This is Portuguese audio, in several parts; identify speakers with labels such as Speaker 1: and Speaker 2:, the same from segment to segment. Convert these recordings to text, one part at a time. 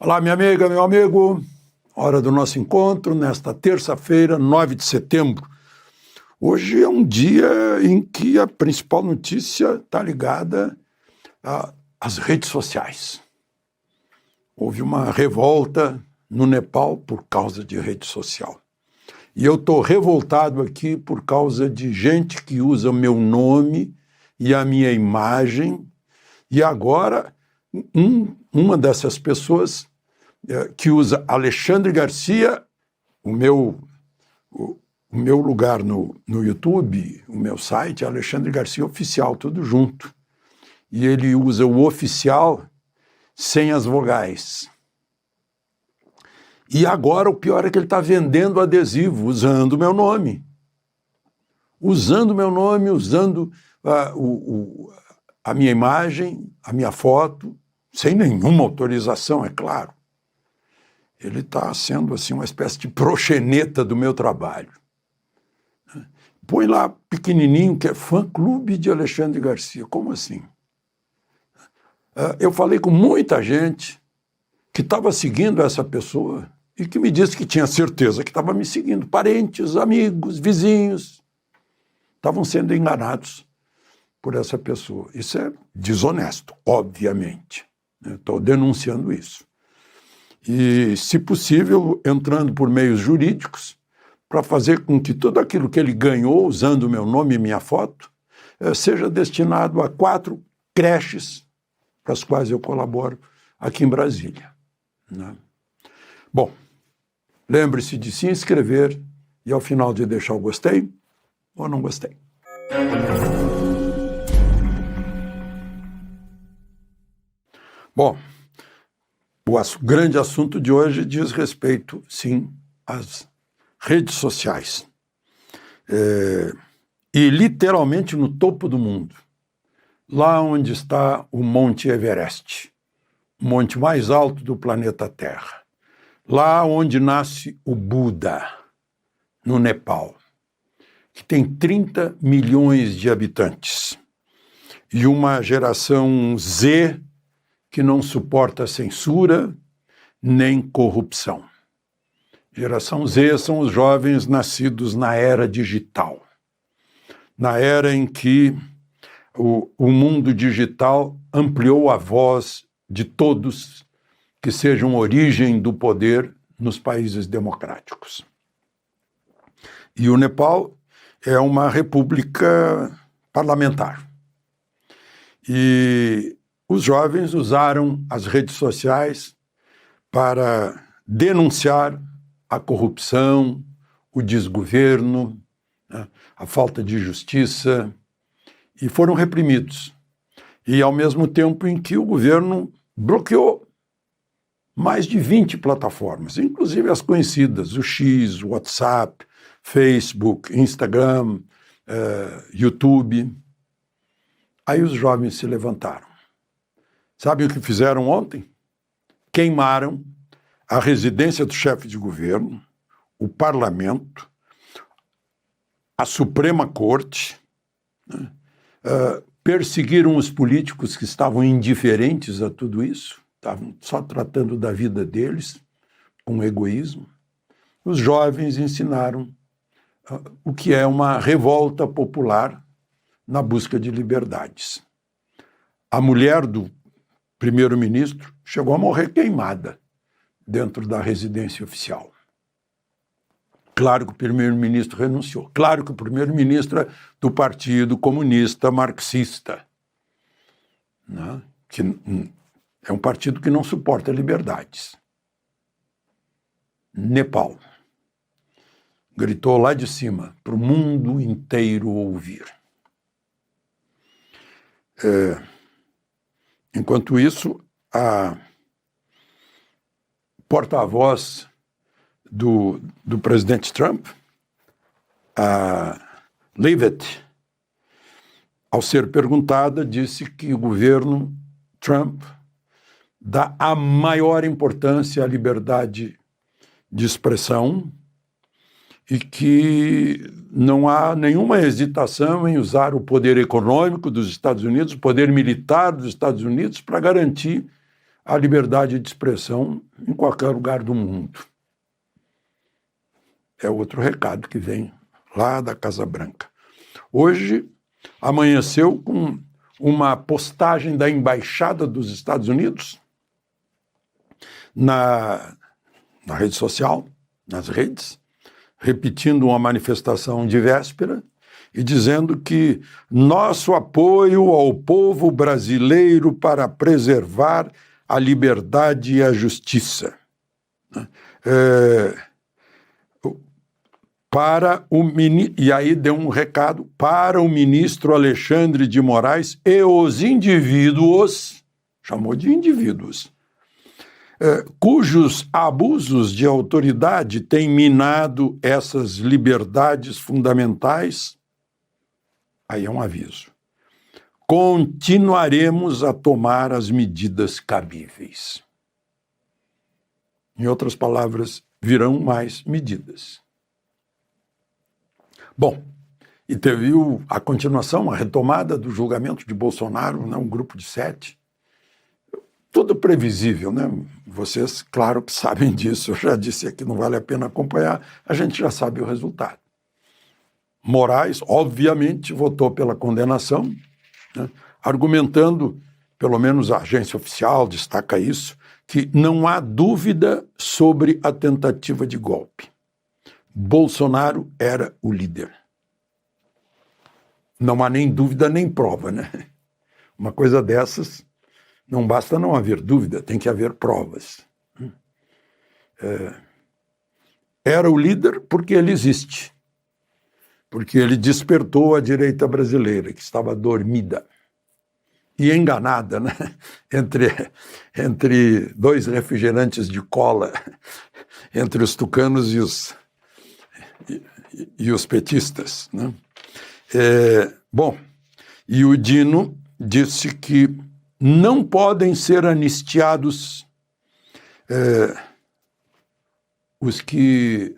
Speaker 1: Olá, minha amiga, meu amigo. Hora do nosso encontro, nesta terça-feira, 9 de setembro. Hoje é um dia em que a principal notícia está ligada às redes sociais. Houve uma revolta no Nepal por causa de rede social. E eu estou revoltado aqui por causa de gente que usa o meu nome e a minha imagem. E agora, uma dessas pessoas que usa Alexandre Garcia, o meu lugar no YouTube, o meu site é Alexandre Garcia Oficial, tudo junto. E ele usa o oficial sem as vogais. E agora o pior é que ele está vendendo adesivo usando o meu nome. Usando a minha imagem, a minha foto, sem nenhuma autorização, é claro. Ele está sendo assim uma espécie de proxeneta do meu trabalho. Põe lá pequenininho que é fã-clube de Alexandre Garcia. Como assim? Eu falei com muita gente que estava seguindo essa pessoa e que me disse que tinha certeza que estava me seguindo. Parentes, amigos, vizinhos. Estavam sendo enganados por essa pessoa. Isso é desonesto, obviamente. Estou denunciando isso. E, se possível, entrando por meios jurídicos para fazer com que tudo aquilo que ele ganhou usando o meu nome e minha foto seja destinado a 4 creches para as quais eu colaboro aqui em Brasília. Né? Bom, lembre-se de se inscrever e ao final de deixar o gostei ou não gostei. Bom, o grande assunto de hoje diz respeito, sim, às redes sociais. E literalmente no topo do mundo, lá onde está o Monte Everest, o monte mais alto do planeta Terra, lá onde nasce o Buda, no Nepal, que tem 30 milhões de habitantes, e uma geração Z que não suporta censura nem corrupção. Geração Z são os jovens nascidos na era digital, na era em que o mundo digital ampliou a voz de todos que sejam origem do poder nos países democráticos. E o Nepal é uma república parlamentar. E os jovens usaram as redes sociais para denunciar a corrupção, o desgoverno, né, a falta de justiça, e foram reprimidos. E ao mesmo tempo em que o governo bloqueou mais de 20 plataformas, inclusive as conhecidas, o X, o WhatsApp, Facebook, Instagram, YouTube. Aí os jovens se levantaram. Sabem o que fizeram ontem? Queimaram a residência do chefe de governo, o parlamento, a Suprema Corte, né? Perseguiram os políticos que estavam indiferentes a tudo isso, estavam só tratando da vida deles, com egoísmo. Os jovens ensinaram o que é uma revolta popular na busca de liberdades. A mulher do primeiro-ministro chegou a morrer queimada dentro da residência oficial. Claro que o primeiro-ministro renunciou. Claro que o primeiro-ministro é do Partido Comunista Marxista, né? Que é um partido que não suporta liberdades. Nepal gritou lá de cima para o mundo inteiro ouvir. Enquanto isso, a porta-voz do presidente Trump, a Leavitt, ao ser perguntada, disse que o governo Trump dá a maior importância à liberdade de expressão e que não há nenhuma hesitação em usar o poder econômico dos Estados Unidos, o poder militar dos Estados Unidos, para garantir a liberdade de expressão em qualquer lugar do mundo. É outro recado que vem lá da Casa Branca. Hoje amanheceu com uma postagem da Embaixada dos Estados Unidos na rede social, nas redes, repetindo uma manifestação de véspera e dizendo que nosso apoio ao povo brasileiro para preservar a liberdade e a justiça. E aí deu um recado para o ministro Alexandre de Moraes e os indivíduos, chamou de indivíduos, cujos abusos de autoridade têm minado essas liberdades fundamentais. Aí é um aviso. Continuaremos a tomar as medidas cabíveis. Em outras palavras, virão mais medidas. Bom, e teve a continuação, a retomada do julgamento de Bolsonaro, né, um grupo de 7. Tudo previsível, né? Vocês, claro que sabem disso, eu já disse aqui, não vale a pena acompanhar, a gente já sabe o resultado. Moraes, obviamente, votou pela condenação, né, argumentando, pelo menos a agência oficial destaca isso, que não há dúvida sobre a tentativa de golpe. Bolsonaro era o líder. Não há nem dúvida nem prova, né? Uma coisa dessas, não basta não haver dúvida, tem que haver provas. Era o líder porque ele existe. Porque ele despertou a direita brasileira, que estava dormida e enganada, né? Entre dois refrigerantes de cola, entre os tucanos e os petistas, né? Bom, e o Dino disse que não podem ser anistiados os que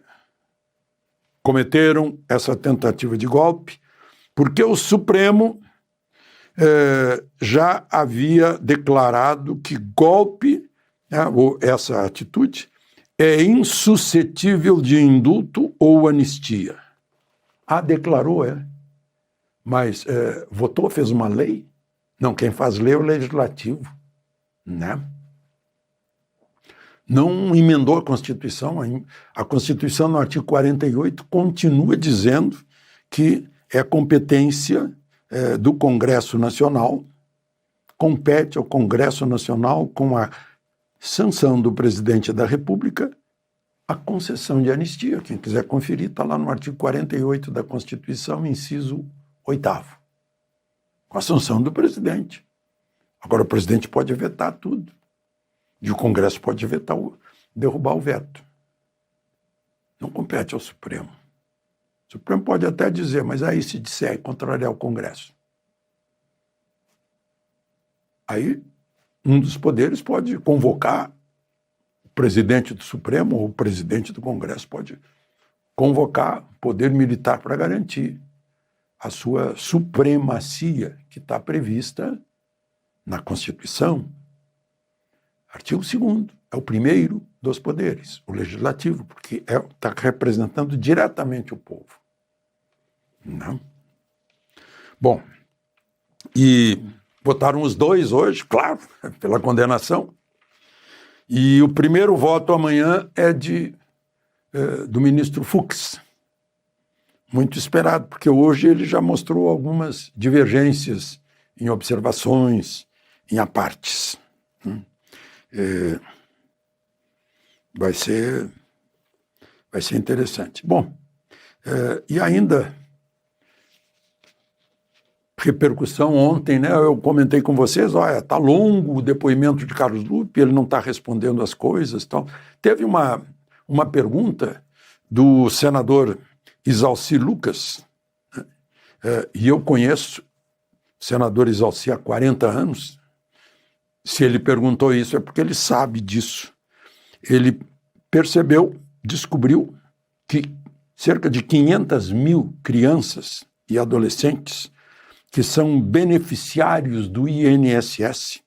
Speaker 1: cometeram essa tentativa de golpe, porque o Supremo já havia declarado que golpe, né, ou essa atitude, é insuscetível de indulto ou anistia. Declarou, mas votou, fez uma lei? Não, quem faz lei é o legislativo, né? Não emendou a Constituição. A Constituição, no artigo 48, continua dizendo que é competência do Congresso Nacional, compete ao Congresso Nacional, com a sanção do presidente da República, a concessão de anistia. Quem quiser conferir, está lá no artigo 48 da Constituição, inciso 8º. Com a sanção do presidente. Agora, o presidente pode vetar tudo. E o Congresso pode vetar, derrubar o veto. Não compete ao Supremo. O Supremo pode até dizer, mas aí se disser contrariar o Congresso. Aí um dos poderes pode convocar o presidente do Supremo ou o presidente do Congresso pode convocar o poder militar para garantir a sua supremacia que está prevista na Constituição. Artigo 2º, é o primeiro dos poderes, o legislativo, porque está representando diretamente o povo. Não? Bom, e votaram os dois hoje, claro, pela condenação, e o primeiro voto amanhã é do ministro Fux, muito esperado, porque hoje ele já mostrou algumas divergências em observações, em apartes. Vai ser interessante. Bom, e ainda, repercussão ontem, né? Eu comentei com vocês, olha, está longo o depoimento de Carlos Lupe, ele não está respondendo as coisas. Tal. Teve uma pergunta do senador Isalci Lucas, e eu conheço o senador Isalci há 40 anos. Se ele perguntou isso é porque ele sabe disso. Ele descobriu que cerca de 500 mil crianças e adolescentes que são beneficiários do INSS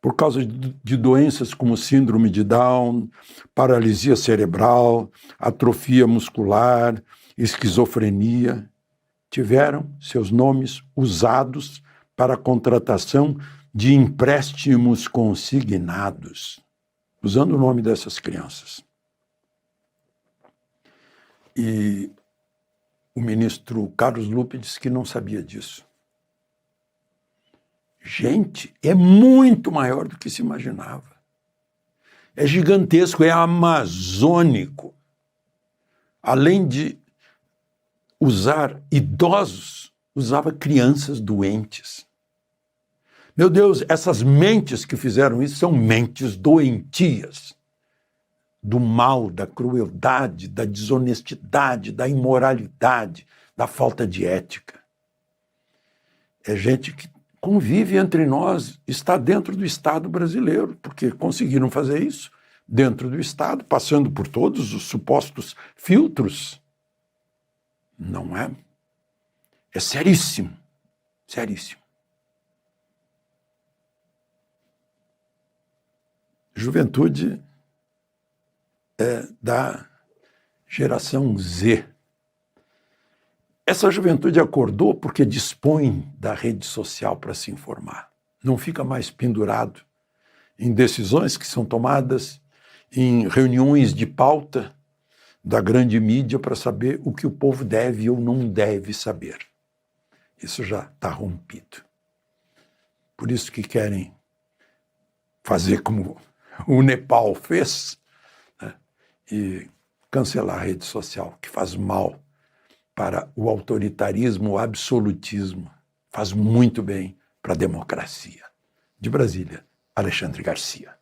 Speaker 1: por causa de doenças como síndrome de Down, paralisia cerebral, atrofia muscular, esquizofrenia, tiveram seus nomes usados para a contratação de empréstimos consignados, usando o nome dessas crianças. E o ministro Carlos Lupe disse que não sabia disso. Gente, é muito maior do que se imaginava. É gigantesco, é amazônico. Além de usar idosos, usava crianças doentes. Meu Deus, essas mentes que fizeram isso são mentes doentias. Do mal, da crueldade, da desonestidade, da imoralidade, da falta de ética. É gente que convive entre nós, está dentro do Estado brasileiro, porque conseguiram fazer isso dentro do Estado, passando por todos os supostos filtros. Não é? É seríssimo, seríssimo. Juventude é da geração Z. Essa juventude acordou porque dispõe da rede social para se informar. Não fica mais pendurado em decisões que são tomadas em reuniões de pauta da grande mídia para saber o que o povo deve ou não deve saber. Isso já está rompido. Por isso que querem fazer como o Nepal fez, né, e cancelar a rede social, que faz mal para o autoritarismo, o absolutismo. Faz muito bem para a democracia. De Brasília, Alexandre Garcia.